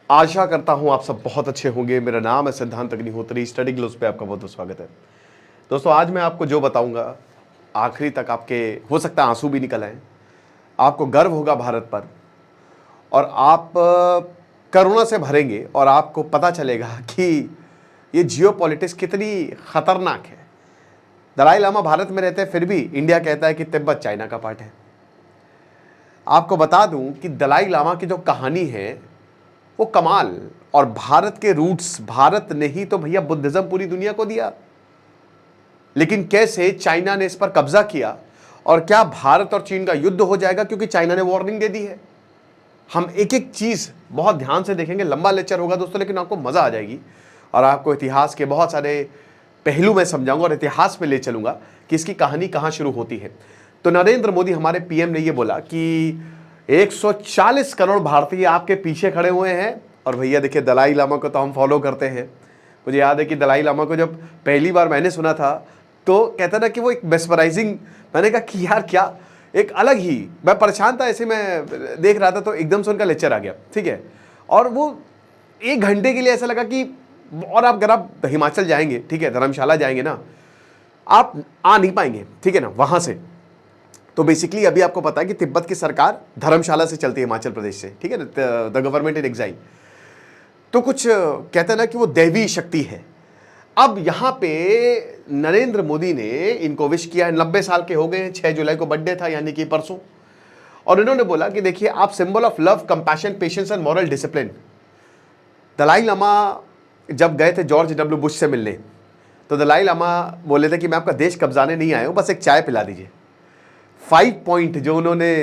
आशा करता हूं आप सब बहुत अच्छे होंगे। मेरा नाम है सिद्धांत अग्निहोत्री, स्टडी ग्लोस पे आपका बहुत बहुत स्वागत है। दोस्तों, आज मैं आपको जो बताऊंगा आखिरी तक आपके हो सकता है आंसू भी निकल आए, आपको गर्व होगा भारत पर, और आप करुणा से भरेंगे और आपको पता चलेगा कि ये जियोपॉलिटिक्स कितनी खतरनाक है। दलाई लामा भारत में रहते हैं, फिर भी इंडिया कहता है कि तिब्बत चाइना का पार्ट है। आपको बता दूं कि दलाई लामा की जो कहानी है वो कमाल, और भारत के रूट्स, भारत ने ही तो भैया बुद्धिज्म पूरी दुनिया को दिया, लेकिन कैसे चाइना ने इस पर कब्जा किया और क्या भारत और चीन का युद्ध हो जाएगा क्योंकि चाइना ने वार्निंग दे दी है। हम एक एक चीज बहुत ध्यान से देखेंगे। लंबा लेक्चर होगा दोस्तों, लेकिन आपको मजा आ जाएगी और आपको इतिहास के बहुत सारे पहलू मैं समझाऊंगा और इतिहास में ले चलूंगा कि इसकी कहानी कहां शुरू होती है। तो नरेंद्र मोदी हमारे पीएम ने यह बोला कि 140 करोड़ भारतीय आपके पीछे खड़े हुए हैं। और भैया देखिए, दलाई लामा को तो हम फॉलो करते हैं। मुझे याद है कि दलाई लामा को जब पहली बार मैंने सुना था तो कहता ना कि वो एक मेस्मराइजिंग, मैंने कहा कि यार क्या एक अलग ही, मैं परेशान था ऐसे, मैं देख रहा था तो एकदम से उनका लेक्चर आ गया, ठीक है। और वो 1 घंटे के लिए ऐसा लगा कि, और आप अगर आप हिमाचल जाएंगे, ठीक है, धर्मशाला जाएंगे ना, आप आ नहीं पाएंगे, ठीक है ना, वहां से। तो बेसिकली अभी आपको पता है कि तिब्बत की सरकार धर्मशाला से चलती है, हिमाचल प्रदेश से, ठीक है ना, द गवर्नमेंट इन एग्जाइल। तो कुछ कहते हैं ना कि वो दैवी शक्ति है। अब यहां पे नरेंद्र मोदी ने इनको विश किया है, 90 साल के हो गए हैं, 6 जुलाई को बर्थडे था यानी कि परसों, और इन्होंने बोला कि देखिए आप symbol of love, compassion, patience and moral discipline. Dalai Lama जब गए थे जॉर्ज डब्ल्यू बुश से मिलने, तो दलाई लामा बोले थे कि मैं आपका देश कब्जाने नहीं आया हूं, बस एक चाय पिला दीजिए। 5 पॉइंट जो उन्होंने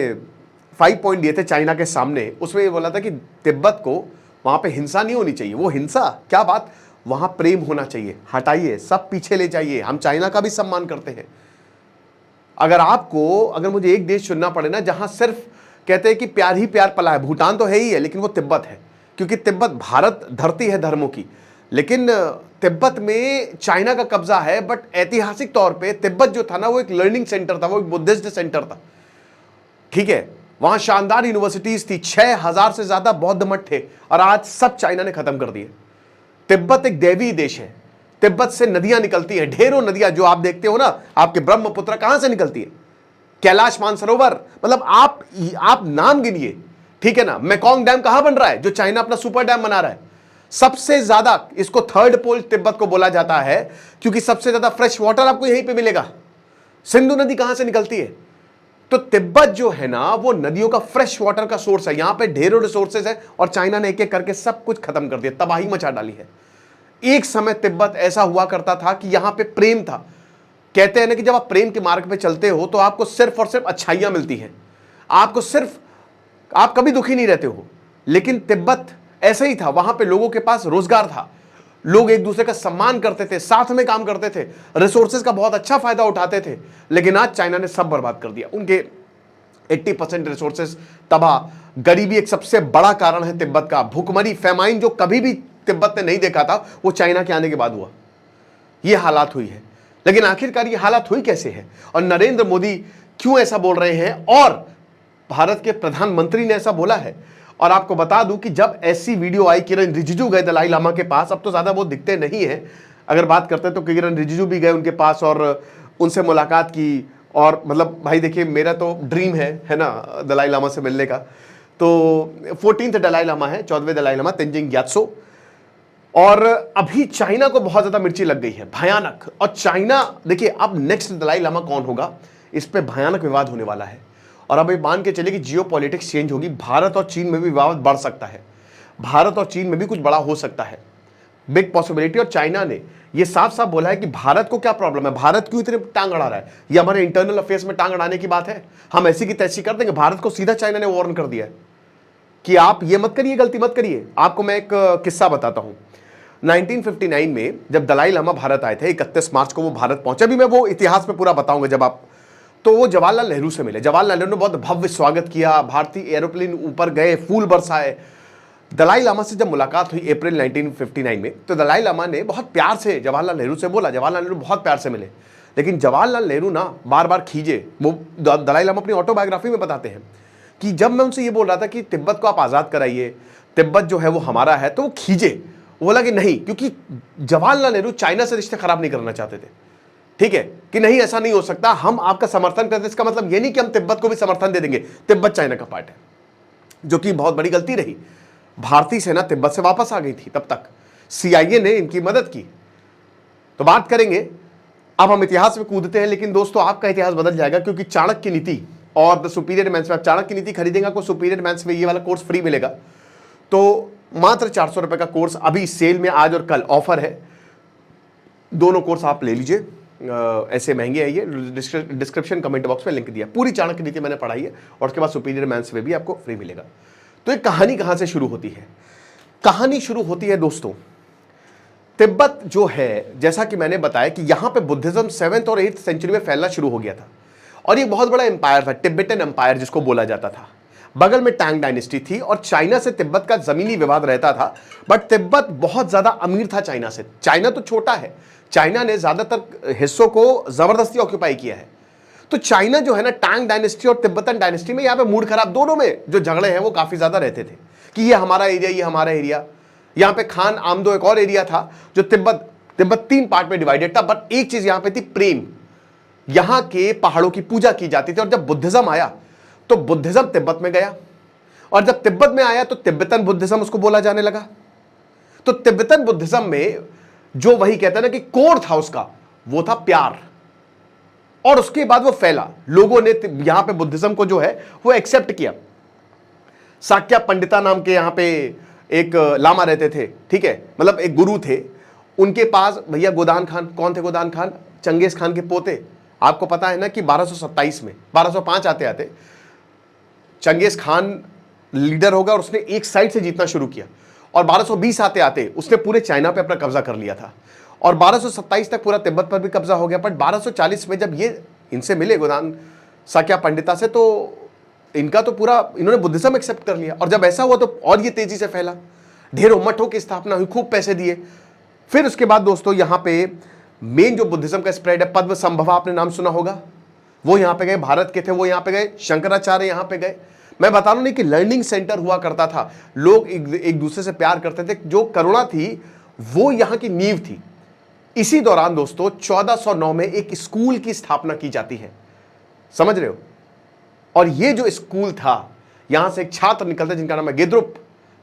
5 पॉइंट दिए थे चाइना के सामने, उसमें ये बोला था कि तिब्बत को वहां पे हिंसा नहीं होनी चाहिए। वो हिंसा क्या बात, वहां प्रेम होना चाहिए, हटाइए, सब पीछे ले जाइए, हम चाइना का भी सम्मान करते हैं। अगर मुझे एक देश चुनना पड़े ना जहां सिर्फ कहते हैं कि प्यार ही प्यार पला है, भूटान तो है ही है, लेकिन वो तिब्बत है, क्योंकि तिब्बत, भारत धरती है धर्मों की, लेकिन तिब्बत में चाइना का कब्जा है। बट ऐतिहासिक तौर पे तिब्बत जो था ना, वो एक लर्निंग सेंटर था, वो एक बुद्धिस्ट सेंटर था, ठीक है। वहां शानदार यूनिवर्सिटीज थी, 6000 से ज्यादा बौद्ध मठ थे, और आज सब चाइना ने खत्म कर दिए। तिब्बत एक दैवी देश है, तिब्बत से नदियां निकलती हैं, ढेरों नदियां जो आप देखते हो ना, आपके ब्रह्मपुत्र कहां से निकलती है, कैलाश मानसरोवर, मतलब आप नाम गिनिए, ठीक है ना। मेकोंग डैम कहां बन रहा है, जो चाइना अपना सुपर डैम बना रहा है। सबसे ज्यादा इसको थर्ड पोल तिब्बत को बोला जाता है, क्योंकि सबसे ज्यादा फ्रेश वाटर आपको यहीं पे मिलेगा। सिंधु नदी कहां से निकलती है, तो तिब्बत जो है ना, वो नदियों का फ्रेश वाटर का सोर्स है। यहां पे ढेरों रिसोर्सेज है, और चाइना ने एक एक करके सब कुछ खत्म कर दिया, तबाही मचा डाली है। एक समय तिब्बत ऐसा हुआ करता था कि यहां पे प्रेम था। कहते हैं ना कि जब आप प्रेम के मार्ग पे चलते हो तो आपको सिर्फ और सिर्फ अच्छाइयां मिलती हैं, आपको सिर्फ, आप कभी दुखी नहीं रहते हो। लेकिन तिब्बत ऐसा ही था, वहां पे लोगों के पास रोजगार था, लोग एक दूसरे का सम्मान करते थे, साथ में काम करते थे, रिसोर्सेज का बहुत अच्छा फायदा उठाते थे। लेकिन आज चाइना ने सब बर्बाद कर दिया, उनके 80% रिसोर्सेज तबाह। गरीबी एक सबसे बड़ा कारण है तिब्बत का, भूखमरी, फेमाइन, जो कभी भी तिब्बत ने नहीं देखा था, वो चाइना के आने के बाद हुआ। ये हालात हुई है। लेकिन आखिरकार ये हालात हुई कैसे है, और नरेंद्र मोदी क्यों ऐसा बोल रहे हैं, और भारत के प्रधानमंत्री ने ऐसा बोला है। और आपको बता दूं कि जब ऐसी वीडियो आई, किरण रिजिजू गए दलाई लामा के पास, अब तो ज्यादा वो दिखते नहीं है, अगर बात करते हैं तो किरण रिजिजू भी गए उनके पास और उनसे मुलाकात की। और मतलब भाई देखिए, मेरा तो ड्रीम है ना दलाई लामा से मिलने का। तो 14th दलाई लामा है, 14वें दलाई लामा तेंजिंग ग्यात्सो। और अभी चाइना को बहुत ज्यादा मिर्ची लग गई है, भयानक। और चाइना, देखिए अब नेक्स्ट दलाई लामा कौन होगा, इस पे भयानक विवाद होने वाला है। और अब ये मान के चलिए कि जियो पॉलिटिक्स चेंज होगी, भारत और चीन में भी विवाद बढ़ सकता है, भारत और चीन में भी कुछ बड़ा हो सकता है, बिग पॉसिबिलिटी। और चाइना ने ये साफ साफ बोला है कि भारत को क्या प्रॉब्लम है, भारत क्यों इतने टांग अड़ा रहा है, ये हमारे इंटरनल अफेयर्स में टांग अड़ाने की बात है, हम ऐसी की तैसी कर देंगे। भारत को सीधा चाइना ने वार्न कर दिया है कि आप ये मत करिए, गलती मत करिए। आपको मैं एक किस्सा बताता हूं। 1959 में जब दलाई लामा भारत आए थे, 31 मार्च को वो भारत पहुंचे, भी मैं वो इतिहास में पूरा बताऊंगा जब आप, तो वो जवाहरलाल नेहरू से मिले। जवाहरलाल नेहरू ने बहुत भव्य स्वागत किया, भारतीय एरोप्लेन ऊपर गए, फूल बरसाए। दलाई लामा से जब मुलाकात हुई अप्रैल 1959 में, तो दलाई लामा ने बहुत प्यार से जवाहरलाल नेहरू से बोला, जवाहरलाल नेहरू बहुत प्यार से मिले। लेकिन जवाहरलाल नेहरू ना बार बार खींचे, वो दलाई लामा अपनी ऑटोबायोग्राफी में बताते हैं कि जब मैं उनसे ये बोल रहा था कि तिब्बत को आप आज़ाद कराइए, तिब्बत जो है वो हमारा है, तो वो खींचे। वो बोला कि नहीं, क्योंकि जवाहरलाल नेहरू चाइना से रिश्ते खराब नहीं करना चाहते थे, ठीक है, कि नहीं ऐसा नहीं हो सकता, हम आपका समर्थन करते। इसका मतलब ये नहीं कि हम तिब्बत को भी समर्थन दे देंगे, तिब्बत चाइना का पार्ट है, जो कि बहुत बड़ी गलती रही। भारतीय सेना तिब्बत से वापस आ गई थी, तब तक CIA ने इनकी मदद की। तो बात करेंगे, अब हम इतिहास में कूदते हैं, लेकिन दोस्तों आपका इतिहास बदल जाएगा, क्योंकि चाणक्य नीति और द सुपीरियर मैंस में, आप चाणक्य नीति खरीदेंगे आपको सुपीरियर मैंस में ये वाला कोर्स फ्री मिलेगा। तो मात्र 400 रुपए का कोर्स अभी सेल में आज और कल ऑफर है, दोनों कोर्स आप ले लीजिए, ऐसे महंगे है ये। डिस्क्रिप्शन कमेंट बॉक्स में लिंक दिया, पूरी चाणक्य नीति मैंने पढ़ाई है, और उसके बाद सुपीरियर मैंस में भी आपको फ्री मिलेगा। तो एक कहानी कहां से शुरू होती है? कहानी शुरू होती है दोस्तों, तिब्बत जो है, जैसा कि मैंने बताया कि यहां पे बुद्धिज्म 7th और 8th सेंचुरी में फैलना शुरू हो गया था, और ये बहुत बड़ा एम्पायर था, तिब्बतन एम्पायर जिसको बोला जाता था। बगल में टांग डायनेस्टी थी, और चाइना से तिब्बत का जमीनी विवाद रहता था, बट तिब्बत बहुत ज्यादा अमीर था चाइना से। चाइना तो छोटा है, चाइना ने ज्यादातर हिस्सों को जबरदस्ती ऑक्यूपाई किया है। तो चाइना जो है ना, टांग डायनेस्टी और तिब्बतन डायनेस्टी में, यहाँ पे मूड खराब, दोनों में जो झगड़े हैं वो काफी ज्यादा रहते थे कि ये हमारा एरिया, ये हमारा एरिया। यहाँ पे खान आमदो एक और एरिया था, जो तिब्बत 3 पार्ट में डिवाइडेड था, बट एक चीज यहाँ पे थी, प्रेम। यहाँ के पहाड़ों की पूजा की जाती थी, और जब बुद्धिज्म आया तो बुद्धिज्म तिब्बत में गया, और जब तिब्बत में आया तो तिब्बतन बुद्धिज्म उसको बोला जाने लगा। तो तिब्बतन बुद्धिज्म में जो वही कहते हैं ना कि कोर था उसका, वो था प्यार, और उसके बाद वो फैला, लोगों ने यहां पे बुद्धिज्म को जो है वो एक्सेप्ट किया। साक्या पंडिता नाम के यहां पे एक लामा रहते थे, ठीक है, मतलब एक गुरु थे, उनके पास भैया गोदान खान, कौन थे गोदान खान? चंगेज खान के पोते। आपको पता है ना कि 1227 में, 1205 आते आते चंगेज खान लीडर होगा, और उसने एक साइड से जीतना शुरू किया, और 1220 आते आते उसने पूरे चाइना पे अपना कब्जा कर लिया था, और 1227 तक पूरा तिब्बत पर भी कब्जा हो गया। बट 1240 में जब ये इनसे मिले गोदान साक्या पंडिता से, तो इनका तो पूरा, इन्होंने बुद्धिज्म एक्सेप्ट कर लिया, और जब ऐसा हुआ तो और ये तेजी से फैला, ढेरों मठों की स्थापना हुई, खूब पैसे दिए। फिर उसके बाद दोस्तों यहां पे मेन जो बुद्धिज्म का स्प्रेड है, पद्म संभवा आपने नाम सुना होगा, वो यहां पे गए, भारत के थे वो, यहां पे गए, शंकराचार्य यहां पे गए। मैं बता रहा हूं नहीं कि लर्निंग सेंटर हुआ करता था, लोग एक दूसरे से प्यार करते थे, जो करुणा थी वो यहां की नींव थी। इसी दौरान दोस्तों 1409 में एक स्कूल की स्थापना की जाती है, समझ रहे हो? और ये जो स्कूल था, यहां से एक छात्र निकलता है जिनका नाम है गेद्रुप,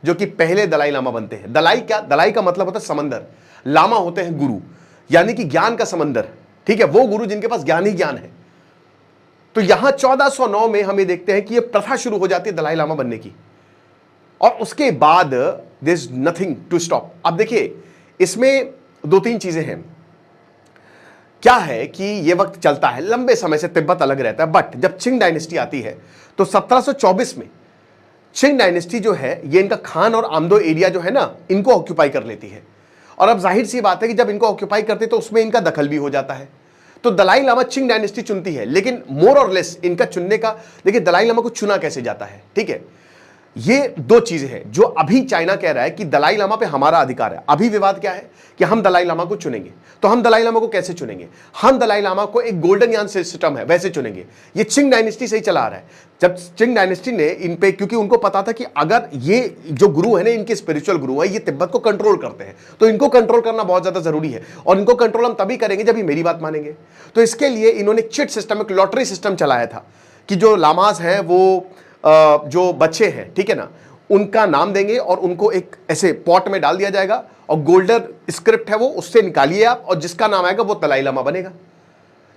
जो कि पहले दलाई लामा बनते हैं। दलाई का मतलब होता है समंदर, लामा होते हैं गुरु, यानी कि ज्ञान का समंदर, ठीक है, वो गुरु जिनके पास ज्ञान ही ज्ञान है। तो यहां 1409 में हम ये देखते हैं कि ये प्रथा शुरू हो जाती है दलाई लामा बनने की, और उसके बाद there is nothing to stop. अब देखिए, इसमें 2-3 चीजें हैं। क्या है कि ये वक्त चलता है, लंबे समय से तिब्बत अलग रहता है, बट जब चिंग डायनेस्टी आती है तो 1724 में चिंग डायनेस्टी जो है, ये इनका खान और आमदो एरिया जो है ना, इनको ऑक्यूपाई कर लेती है। और अब जाहिर सी बात है कि जब इनको ऑक्यूपाई करते तो उसमें इनका दखल भी हो जाता है। तो दलाई लामा चिंग डायनेस्टी चुनती है, लेकिन मोर और लेस इनका चुनने का, देखिए दलाई लामा को चुना कैसे जाता है, ठीक है। ये 2 चीजें हैं जो अभी चाइना कह रहा है कि दलाई लामा पे हमारा अधिकार है। अभी विवाद क्या है कि हम दलाई लामा को चुनेंगे। तो हम दलाई लामा को कैसे चुनेंगे? हम दलाई लामा को एक गोल्डन यान सिस्टम है वैसे चुनेंगे। ये चिंग डायनेस्टी से ही चला आ रहा है। जब चिंग डायनेस्टी ने इन पे, क्योंकि उनको पता था कि अगर ये जो गुरु है ना, इनके स्पिरिचुअल गुरु है, ये तिब्बत को कंट्रोल करते हैं, तो इनको कंट्रोल करना बहुत ज्यादा जरूरी है, और इनको कंट्रोल हम तभी करेंगे जब ये मेरी बात मानेंगे। तो इसके लिए इन्होंने चिट सिस्टम, एक लॉटरी सिस्टम चलाया था कि जो लामास हैं, वो जो बच्चे हैं, ठीक है ना, उनका नाम देंगे और उनको एक ऐसे पॉट में डाल दिया जाएगा, और गोल्डन स्क्रिप्ट है वो, उससे निकालिए आप, और जिसका नाम आएगा वो दलाई लामा बनेगा।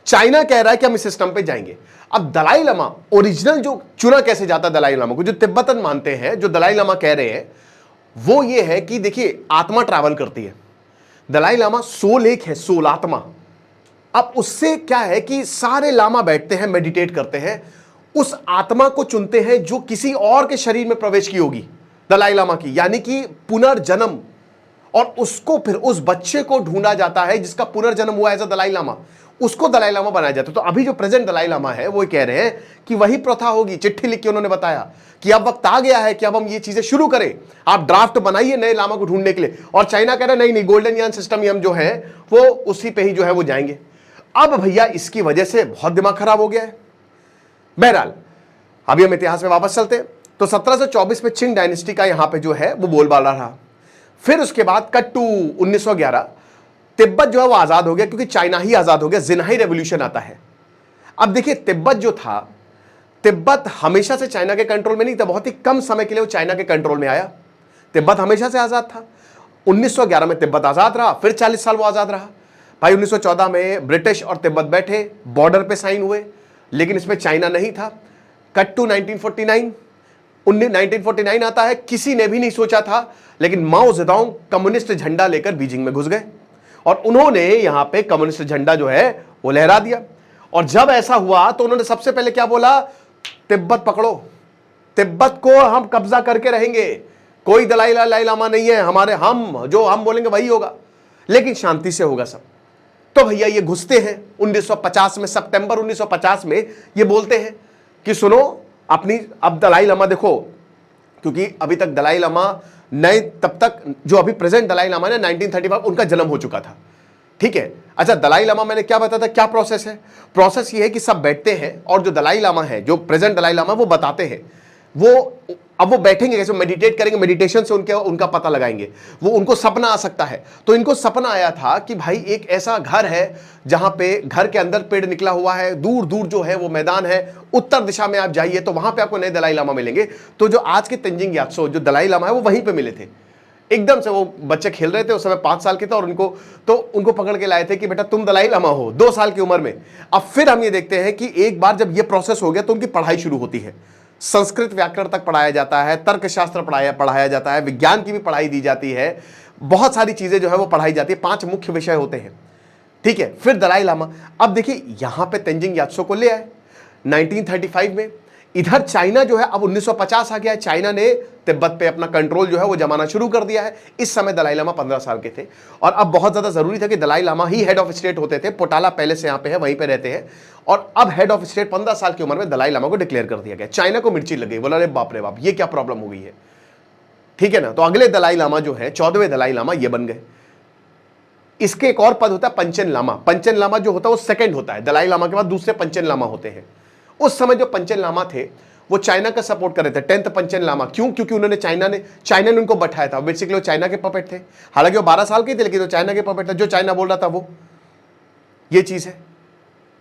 चाइना कह रहा है कि हम इस सिस्टम पे जाएंगे। अब दलाई लामा ओरिजिनल जो चुना कैसे जाता है दलाई लामा को, जो तिब्बतन मानते हैं, जो दलाई लामा कह रहे हैं, वो ये है कि देखिए आत्मा ट्रैवल करती है। दलाई लामा सोल एक है, सोल आत्मा। अब उससे क्या है कि सारे लामा बैठते हैं, मेडिटेट करते हैं, उस आत्मा को चुनते हैं जो किसी और के शरीर में प्रवेश की होगी, दलाई लामा की, यानी कि पुनर्जन्म, और उसको फिर उस बच्चे को ढूंढा जाता है जिसका पुनर्जन्म हुआ एज अ दलाई लामा, उसको दलाई लामा बनाया जाता है। तो अभी जो प्रेजेंट दलाई लामा है वो कह रहे हैं कि वही प्रथा होगी। चिट्ठी लिख के उन्होंने बताया कि अब वक्त आ गया है कि अब हम ये चीजें शुरू करें, आप ड्राफ्ट बनाइए नए लामा को ढूंढने के लिए। और चाइना कह रहा है नहीं, गोल्डन यान सिस्टम ही हम जो है वो उसी पे ही जो है वो जाएंगे। अब भैया इसकी वजह से बहुत दिमाग खराब हो गया है। बहरहाल अभी हम इतिहास में वापस चलते हैं तो 1724 में चिंग डायनेस्टी का यहां पे जो है वो बोलबाला रहा। फिर उसके बाद कट टू 1911, तिब्बत जो है वो आजाद हो गया क्योंकि चाइना ही आजाद हो गया, जिन्हाई रेवोल्यूशन आता है। अब देखिए तिब्बत जो था, तिब्बत हमेशा से चाइना के कंट्रोल में नहीं था, बहुत ही कम समय के लिए वो चाइना के कंट्रोल में आया। तिब्बत हमेशा से आजाद था। 1911 में तिब्बत आजाद रहा, फिर 40 साल वो आजाद रहा। भाई 1914 में ब्रिटिश और तिब्बत बैठे, बॉर्डर पे साइन हुए, लेकिन इसमें चाइना नहीं था। कट टू 1949, 1949 आता है, किसी ने भी नहीं सोचा था, लेकिन माओ जेडोंग कम्युनिस्ट झंडा लेकर बीजिंग में घुस गए और उन्होंने यहां पे कम्युनिस्ट झंडा जो है वो लहरा दिया। और जब ऐसा हुआ तो उन्होंने सबसे पहले क्या बोला, तिब्बत पकड़ो, तिब्बत को हम कब्जा करके रहेंगे, कोई दलाई लामा नहीं है हमारे, हम जो हम बोलेंगे वही होगा, लेकिन शांति से होगा सब। तो भैया ये घुसते हैं 1950 में, सितंबर 1950 में ये बोलते हैं कि सुनो अपनी, अब दलाई लामा देखो, क्योंकि अभी तक दलाई लामा नए, तब तक जो अभी प्रेजेंट दलाई लामा है 1935 उनका जन्म हो चुका था, ठीक है। अच्छा दलाई लामा मैंने क्या बताया था, क्या प्रोसेस है? प्रोसेस ये है कि सब बैठते हैं और जो दलाई लामा है, जो प्रेजेंट दलाई लामा, वो बताते हैं, वो अब वो बैठेंगे कैसे, मेडिटेट करेंगे, मेडिटेशन से उनका पता लगाएंगे। वो उनको सपना आ सकता है, तो इनको सपना आया था कि भाई एक ऐसा घर है जहां पे घर के अंदर पेड़ निकला हुआ है, दूर दूर जो है वो मैदान है, उत्तर दिशा में आप जाइए तो वहां पे आपको नए दलाई लामा मिलेंगे। तो जो आज के तेंजिंग ग्यात्सो जो दलाई लामा है वो वहीं पे मिले थे। एकदम से वो बच्चे खेल रहे थे, उस समय 5 साल के थे, और उनको पकड़ के लाए थे कि बेटा तुम दलाई लामा हो, 2 साल की उम्र में। अब फिर हम ये देखते हैं कि एक बार जब ये प्रोसेस हो गया तो उनकी पढ़ाई शुरू होती है, संस्कृत व्याकरण तक पढ़ाया जाता है, तर्कशास्त्र पढ़ाया जाता है, विज्ञान की भी पढ़ाई दी जाती है, बहुत सारी चीजें जो है वो पढ़ाई जाती है, 5 मुख्य विषय होते हैं, ठीक है। फिर दलाई लामा, अब देखिए यहां पे तेंजिंग ग्यात्सो को ले आए 1935 में। इधर चाइना जो है अब 1950 आ गया है, चाइना ने तिब्बत पे अपना कंट्रोल जो है वो जमाना शुरू कर दिया है। इस समय दलाई लामा 15 साल के थे और अब बहुत ज्यादा जरूरी था कि दलाई लामा ही हेड ऑफ स्टेट होते थे। पोटाला पैलेस यहां पे है, वहीं पे रहते हैं, और अब हेड ऑफ स्टेट 15 साल की उम्र में दलाई लामा को डिक्लेयर कर दिया गया। चाइना को मिर्ची लग गई, बोला अरे बाप रे बाप ये क्या प्रॉब्लम हो गई है, ठीक है ना। तो अगले दलाई लामा जो है 14वें दलाई लामा ये बन गए। इसके एक और पद होता है पंचन लामा। पंचन लामा जो होता है वो सेकंड होता है, दलाई लामा के बाद दूसरे पंचन लामा होते हैं। उस समय जो पंचन लामा थे वो चाइना का सपोर्ट कर रहे थे, 10th पंचन लामा। क्यों? क्योंकि उन्होंने चाइना ने उनको बैठाया था, बेसिकली वो चाइना के पपेट थे। हालांकि वो 12 साल के थे, लेकिन वो चाइना के पपेट थे, जो चाइना बोल रहा था वो ये चीज है।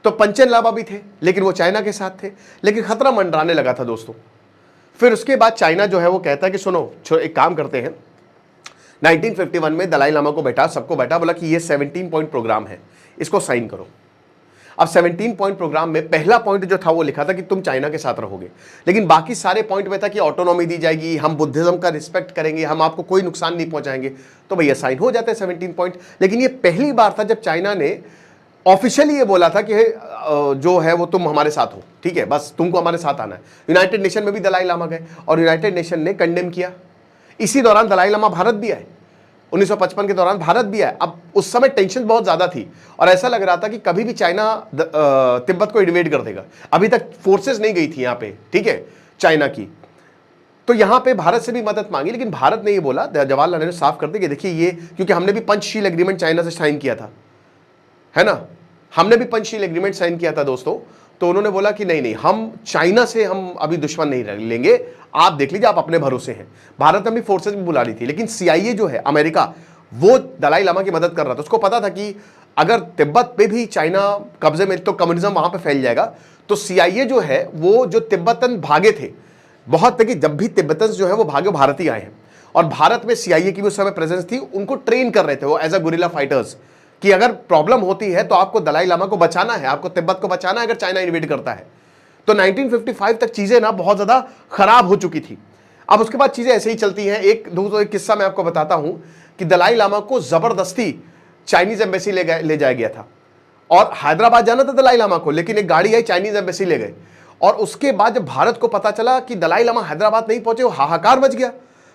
तो पंचन लामा भी थे, लेकिन वो चाइना के साथ थे, लेकिन खतरा मंडराने लगा था दोस्तों। फिर उसके बाद चाइना जो है वो कहता है कि सुनो एक काम करते हैं, 1951 में दलाई लामा को बैठा, सबको बैठा, बोला कि ये 17 पॉइंट प्रोग्राम है, इसको साइन करो। अब 17 पॉइंट प्रोग्राम में पहला पॉइंट जो था वो लिखा था कि तुम चाइना के साथ रहोगे, लेकिन बाकी सारे पॉइंट में था कि ऑटोनॉमी दी जाएगी, हम बुद्धिज्म का रिस्पेक्ट करेंगे, हम आपको कोई नुकसान नहीं पहुंचाएंगे। तो भैया साइन हो जाते हैं 17 पॉइंट। लेकिन ये पहली बार था जब चाइना ने ऑफिशियली ये बोला था कि जो है वो तुम हमारे साथ हो, ठीक है, बस तुमको हमारे साथ आना है। यूनाइटेड नेशन में भी दलाई लामा गए और यूनाइटेड नेशन ने कंडेम किया। इसी दौरान दलाई लामा भारत भी आए, 1955 के दौरान भारत भी आया। अब उस समय टेंशन बहुत ज्यादा थी और ऐसा लग रहा था कि कभी भी चाइना तिब्बत को इन्वेड कर देगा। अभी तक फोर्सेस नहीं गई थी यहाँ पे, ठीक है, चाइना की। तो यहाँ पे भारत से भी मदद मांगी, लेकिन भारत ने ये बोला, जवाहरलाल नेहरू साफ कर दिया कि देखिए ये, क्योंकि हमने भी पंचशील एग्रीमेंट चाइना से साइन किया था, है ना, हमने भी पंचशील एग्रीमेंट साइन किया था दोस्तों। तो उन्होंने बोला कि नहीं नहीं, हम चाइना से हम अभी दुश्मन नहीं लेंगे, आप देख लीजिए, आप अपने भरोसे हैं। भारत ने भी फोर्सेज भी बुला ली थी, लेकिन सीआईए जो है अमेरिका, वो दलाई लामा की मदद कर रहा था। उसको पता था कि अगर तिब्बत पे भी चाइना कब्जे में तो कम्युनिज्म वहां पे फैल जाएगा। तो सीआईए जो है वो जो तिब्बतन भागे थे, बहुत थे कि जब भी तिब्बतन जो है वो भागे, भारत ही आए हैं, और भारत में सीआईए की भी उस समय प्रेजेंस थी, उनको ट्रेन कर रहे थे वो एज अ गुरिल्ला फाइटर्स, कि अगर प्रॉब्लम होती है तो आपको दलाई लामा को बचाना है, आपको तिब्बत को बचाना है अगर चाइना इन्वेड करता है। तो 1955 तक चीजें ना बहुत ज्यादा खराब हो चुकी थी। अब उसके बाद चीजें ऐसे ही चलती हैं। एक किस्सा मैं आपको बताता हूं कि दलाई लामा को जबरदस्ती चाइनीज एम्बेसी ले जाया गया था, और हैदराबाद जाना था दलाई लामा को, लेकिन एक गाड़ी आई, चाइनीज एम्बेसी ले गए। और उसके बाद जब भारत को पता चला कि दलाई लामा हैदराबाद नहीं पहुंचे, वो हाहाकार मच गया।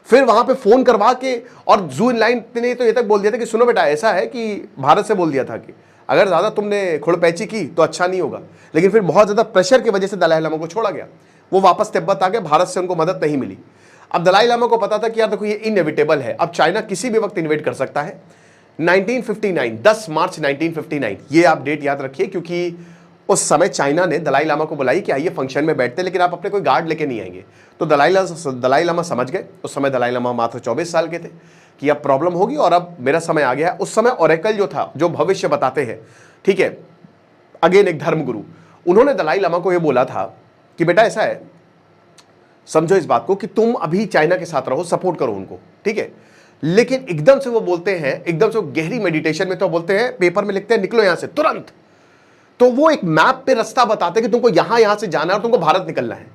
फिर वहां पे फोन करवा के, और जू लाइन ने तो ये तक बोल दिया था कि सुनो बेटा, ऐसा है कि भारत से बोल दिया था कि अगर ज्यादा तुमने खुड़पैची की तो अच्छा नहीं होगा। लेकिन फिर बहुत ज्यादा प्रेशर की वजह से दलाई लामा को छोड़ा गया, वो वापस तिब्बत आ गए, भारत से उनको मदद नहीं मिली। अब दलाई लामा को पता था कि यार देखो ये इनएविटेबल है, अब चाइना किसी भी वक्त इन्वेड कर सकता है। 1959, 10 मार्च 1959, ये आप डेट याद रखिए, क्योंकि उस समय चाइना ने दलाई लामा को बुलाई कि आइए फंक्शन में बैठते, लेकिन आप अपने कोई गार्ड लेके नहीं आएंगे। तो दलाई लामा समझ गए, उस समय दलाई लामा मात्र 24 साल के थे, कि अब प्रॉब्लम होगी और अब मेरा समय आ गया है। उस समय ओरेकल जो था, जो भविष्य बताते हैं, ठीक है, अगेन एक धर्मगुरु, उन्होंने दलाई लामा को यह बोला था कि बेटा ऐसा है, समझो इस बात को कि तुम अभी चाइना के साथ रहो, सपोर्ट करो उनको, ठीक है। लेकिन एकदम से वो बोलते हैं, एकदम से वो गहरी मेडिटेशन में तो बोलते हैं, पेपर में लिखते हैं निकलो यहां से तुरंत। तो वो एक मैप पे रास्ता बताते हैं कि तुमको यहां से जाना है और तुमको भारत निकलना है।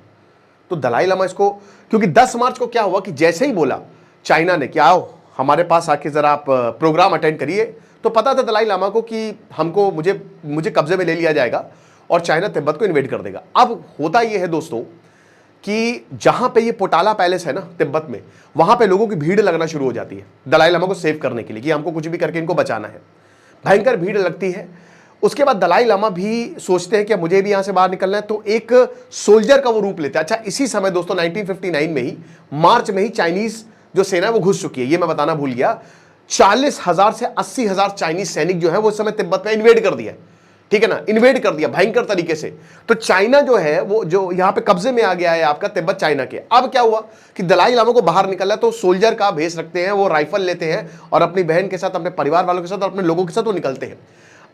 तो दलाई लामा इसको, क्योंकि 10 मार्च को क्या हुआ कि जैसे ही बोला चाइना ने कि आओ हमारे पास आके जरा आप प्रोग्राम अटेंड करिए, तो पता था दलाई लामा को कि हमको मुझे कब्जे में ले लिया जाएगा और चाइना तिब्बत को इन्वेड कर देगा। अब होता यह है दोस्तों कि जहां पे ये पोटाला पैलेस है ना तिब्बत में, वहां पे लोगों की भीड़ लगना शुरू हो जाती है दलाई लामा को सेव करने के लिए, कि हमको कुछ भी करके इनको बचाना है। भयंकर भीड़ लगती है। उसके बाद दलाई लामा भी सोचते हैं कि मुझे भी यहां से बाहर निकलना है, तो एक सोल्जर का वो रूप लेते हैं। अच्छा, इसी समय दोस्तों 1959 में ही, मार्च में ही, चाइनीज जो सेना है वो घुस चुकी है, ये मैं बताना भूल गया। 40,000 से 80,000 चाइनीज सैनिक जो है वो इस समय तिब्बत में इन्वेड कर दिया, ठीक है ना, इन्वेड कर दिया भयंकर तरीके से। तो चाइना जो है वो जो यहाँ पे कब्जे में आ गया है आपका तिब्बत चाइना के। अब क्या हुआ कि दलाई लामा को बाहर निकलना है, तो सोल्जर का भेष रखते हैं, वो राइफल लेते हैं और अपनी बहन के साथ, अपने परिवार वालों के साथ और अपने लोगों के साथ वो निकलते हैं।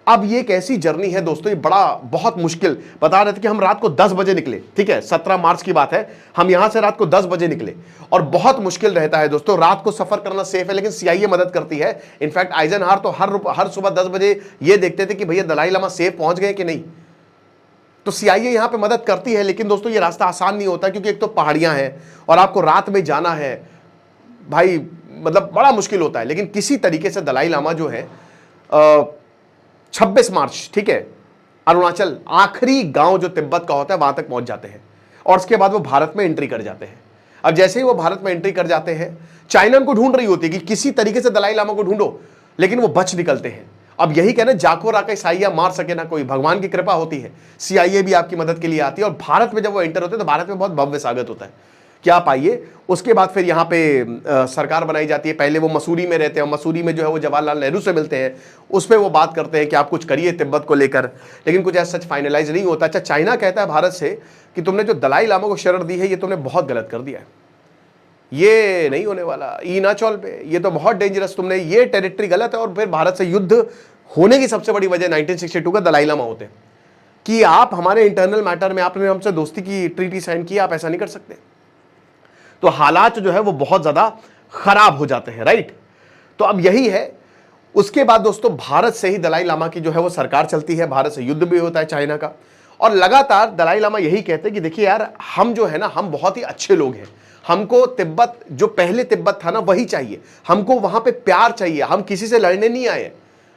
अब ये एक ऐसी जर्नी है दोस्तों, ये बहुत मुश्किल। बता रहे थे कि हम रात को 10 बजे निकले, ठीक है, 17 मार्च की बात है, हम यहां से रात को 10 बजे निकले और बहुत मुश्किल रहता है दोस्तों। रात को सफर करना सेफ है, लेकिन सीआईए मदद करती है। इनफैक्ट आइजनहावर तो हर सुबह 10 बजे ये देखते थे कि भैया दलाई लामा सेफ पहुंच गए कि नहीं। तो सीआईए यहां पे मदद करती है, लेकिन दोस्तों ये रास्ता आसान नहीं होता, क्योंकि एक तो पहाड़ियां हैं और आपको रात में जाना है भाई, मतलब बड़ा मुश्किल होता है। लेकिन किसी तरीके से दलाई लामा जो है 26 मार्च, ठीक है, अरुणाचल आखिरी गांव जो तिब्बत का होता है वहां तक पहुंच जाते हैं और उसके बाद वो भारत में एंट्री कर जाते हैं। अब जैसे ही वो भारत में एंट्री कर जाते हैं, चाइना उनको ढूंढ रही होती है कि किसी तरीके से दलाई लामा को ढूंढो, लेकिन वो बच निकलते हैं। अब यही कहना, जाको राका साइया मार सके ना कोई, भगवान की कृपा होती है, सीआईए भी आपकी मदद के लिए आती है और भारत में जब वो एंटर होते हैं तो भारत में बहुत भव्य स्वागत होता है कि आप आइए। उसके बाद फिर यहाँ पे सरकार बनाई जाती है। पहले वो मसूरी में रहते हैं, मसूरी में जो है वो जवाहरलाल नेहरू से मिलते हैं, उस पर वो बात करते हैं कि आप कुछ करिए तिब्बत को लेकर, लेकिन कुछ ऐसा सच फाइनलाइज नहीं होता। अच्छा, चाइना कहता है भारत से कि तुमने जो दलाई लामा को शरण दी है ये तुमने बहुत गलत कर दिया है, ये नहीं होने वाला, ई ना चौल पे, ये तो बहुत डेंजरस, तुमने ये टेरिटरी गलत है। और फिर भारत से युद्ध होने की सबसे बड़ी वजह 1962 का दलाई लामा होते हैं कि आप हमारे इंटरनल मैटर में आपने हमसे दोस्ती की ट्रीटी साइन की, आप ऐसा नहीं कर सकते। तो हालात जो है वो बहुत ज्यादा खराब हो जाते हैं, राइट। तो अब यही है। उसके बाद दोस्तों भारत से ही दलाई लामा की जो है वो सरकार चलती है, भारत से युद्ध भी होता है चाइना का, और लगातार दलाई लामा यही कहते हैं कि देखिए यार, हम जो है ना, हम बहुत ही अच्छे लोग हैं, हमको तिब्बत, जो पहले तिब्बत था ना वही चाहिए, हमको वहां पे प्यार चाहिए, हम किसी से लड़ने नहीं आए।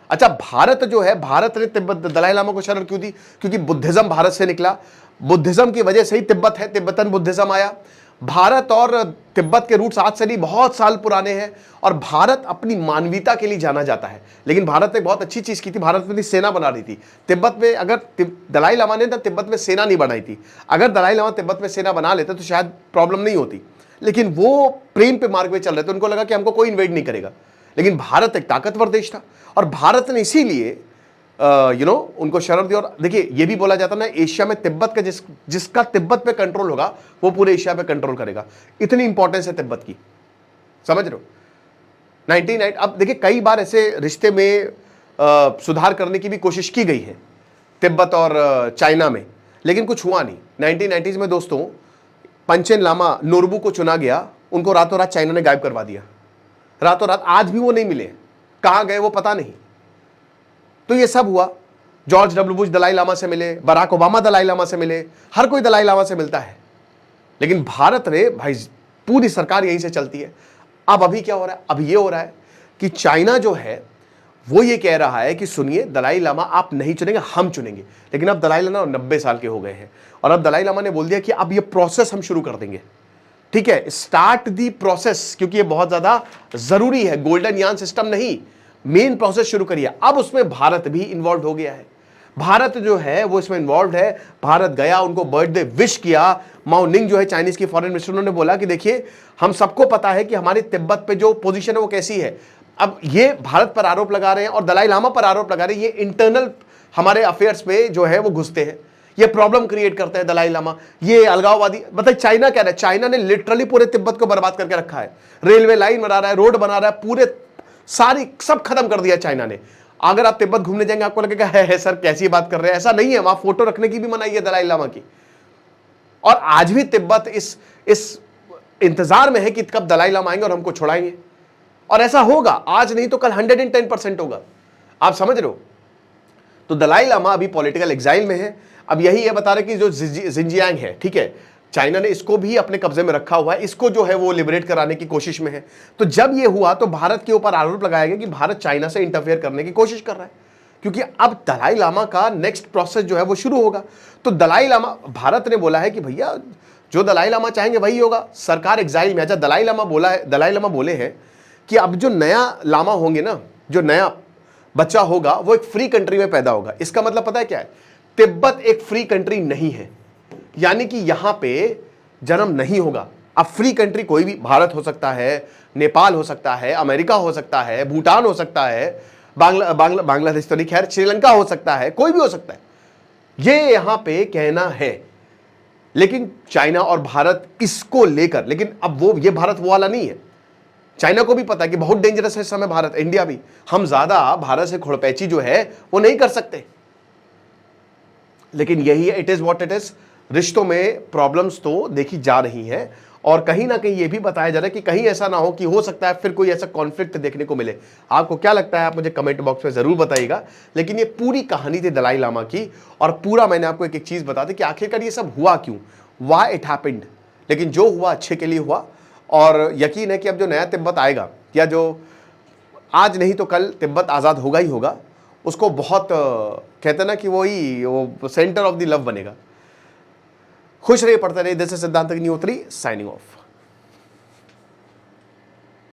अच्छा, भारत जो है, भारत ने तिब्बत दलाई लामा को शरण क्यों दी? क्योंकि बुद्धिज्म भारत से निकला, बुद्धिज्म की वजह से ही तिब्बत है, तिब्बतन बुद्धिज्म आया। भारत और तिब्बत के रूट्स आज से नहीं, बहुत साल पुराने हैं और भारत अपनी मानवीयता के लिए जाना जाता है। लेकिन भारत ने बहुत अच्छी चीज की थी, भारत ने सेना बना रही थी तिब्बत में। अगर दलाई लामा ने तिब्बत में सेना नहीं बनाई थी, अगर दलाई लामा तिब्बत में सेना बना लेते तो शायद प्रॉब्लम नहीं होती। लेकिन वो प्रेम पे मार्ग में चल रहे थे, उनको लगा कि हमको कोई इन्वेड नहीं करेगा। लेकिन भारत एक ताकतवर देश था और भारत ने इसीलिए उनको शरण दी। और देखिए, ये भी बोला जाता ना, एशिया में तिब्बत का जिसका तिब्बत पे कंट्रोल होगा वो पूरे एशिया पे कंट्रोल करेगा। इतनी इंपॉर्टेंस है तिब्बत की, समझ रहे हो। 1990, अब देखिए कई बार ऐसे रिश्ते में सुधार करने की भी कोशिश की गई है तिब्बत और चाइना में, लेकिन कुछ हुआ नहीं। 1990s में दोस्तों पंचेन लामा नोरबू को चुना गया, उनको रातों रात चाइना ने गायब करवा दिया, रातों रात। आज भी वो नहीं मिले, कहां गए वो पता नहीं। तो ये सब हुआ। George W Bush Dalai Lama से मिले, बराक ओबामा दलाई लामा से मिले, हर कोई दलाई लामा से मिलता है, लेकिन भारत ने भाई, पूरी सरकार यहीं से चलती है। अब अभी क्या हो रहा है? अब ये हो रहा है कि चाइना जो है वो ये कह रहा है कि सुनिए, दलाई लामा आप नहीं चुनेंगे, हम चुनेंगे। लेकिन अब दलाई लामा 90 साल के हो गए हैं और अब दलाई लामा ने बोल दिया कि अब ये प्रोसेस हम शुरू कर देंगे, ठीक है, स्टार्ट दी प्रोसेस, क्योंकि ये बहुत ज्यादा जरूरी है। गोल्डन यान सिस्टम नहीं, मेन प्रोसेस शुरू करिए। अब उसमें भारत भी इन्वॉल्व हो गया है, भारत जो है वो इसमें इन्वॉल्व है। भारत गया, उनको बर्थडे विश किया। माओ निंग जो है चाइनीज की फॉरेन मिनिस्टर, उन्होंने बोला कि देखिए, हम सबको पता है कि हमारी तिब्बत पे जो पोजीशन है वो कैसी है। अब ये भारत पर आरोप लगा रहे हैं और दलाई लामा पर आरोप लगा रहे हैं, ये इंटरनल हमारे अफेयर्स पे जो है वो घुसते हैं, ये प्रॉब्लम क्रिएट करते हैं दलाई लामा, ये अलगाववादी। बताइए चाइना क्या रहा है, चाइना ने लिटरली पूरे तिब्बत को बर्बाद करके रखा है, रेलवे लाइन बना रहा है, रोड बना रहा है, पूरे सारी सब खत्म कर दिया चाइना ने। अगर आप तिब्बत घूमने जाएंगे आपको लगेगा है सर कैसी बात कर रहे हैं, ऐसा नहीं है, वहां फोटो रखने की भी मनाही है दलाई लामा की। और आज भी तिब्बत इस इंतजार में है कि कब दलाई लामा आएंगे और हमको छुड़ाएंगे, और ऐसा होगा, आज नहीं तो कल 110% होगा। आप समझ रहे हो? तो दलाई लामा अभी पॉलिटिकल एग्जाइल में है। अब यही है बता रहे कि जो जिंजियांग है, ठीक है, चाइना ने इसको भी अपने कब्जे में रखा हुआ है, इसको जो है वो लिबरेट कराने की कोशिश में है। तो जब ये हुआ तो भारत के ऊपर आरोप लगाया गया कि भारत चाइना से इंटरफेयर करने की कोशिश कर रहा है, क्योंकि अब दलाई लामा का नेक्स्ट प्रोसेस जो है वो शुरू होगा। तो दलाई लामा, भारत ने बोला है कि भैया जो दलाई लामा चाहेंगे वही होगा, सरकार एग्जाइल में। अच्छा, दलाई लामा बोले हैं कि अब जो नया लामा होंगे ना, जो नया बच्चा होगा वो एक फ्री कंट्री में पैदा होगा। इसका मतलब पता है क्या है? तिब्बत एक फ्री कंट्री नहीं है, यानी कि यहां पे जन्म नहीं होगा। अब फ्री कंट्री कोई भी, भारत हो सकता है, नेपाल हो सकता है, अमेरिका हो सकता है, भूटान हो सकता है, बांग्लादेश तो नहीं, खैर श्रीलंका हो सकता है, कोई भी हो सकता है, ये यहां पे कहना है। लेकिन चाइना और भारत इसको लेकर, लेकिन अब वो ये भारत वो वाला नहीं है। चाइना को भी पता है कि बहुत डेंजरस है इस समय भारत, इंडिया भी। हम ज्यादा भारत से खुड़पैची जो है वो नहीं कर सकते। लेकिन यही है, it is what it is. रिश्तों में प्रॉब्लम्स तो देखी जा रही हैं, और कहीं ना कहीं ये भी बताया जा रहा है कि कहीं ऐसा ना हो कि हो सकता है फिर कोई ऐसा कॉन्फ्लिक्ट देखने को मिले। आपको क्या लगता है, आप मुझे कमेंट बॉक्स में जरूर बताइएगा। लेकिन ये पूरी कहानी थी दलाई लामा की, और पूरा मैंने आपको एक एक चीज बता दी कि आखिरकार ये सब हुआ क्यों, व्हाई इट हैपेंड। लेकिन जो हुआ अच्छे के लिए हुआ, और यकीन है कि अब जो नया तिब्बत आएगा, या जो आज नहीं तो कल तिब्बत आज़ाद होगा ही होगा, उसको बहुत कहते हैं ना कि वो सेंटर ऑफ द लव बनेगा। खुश रहिए, पढ़ते रहिए। दिस इज सिद्धांत अग्निहोत्री साइनिंग ऑफ।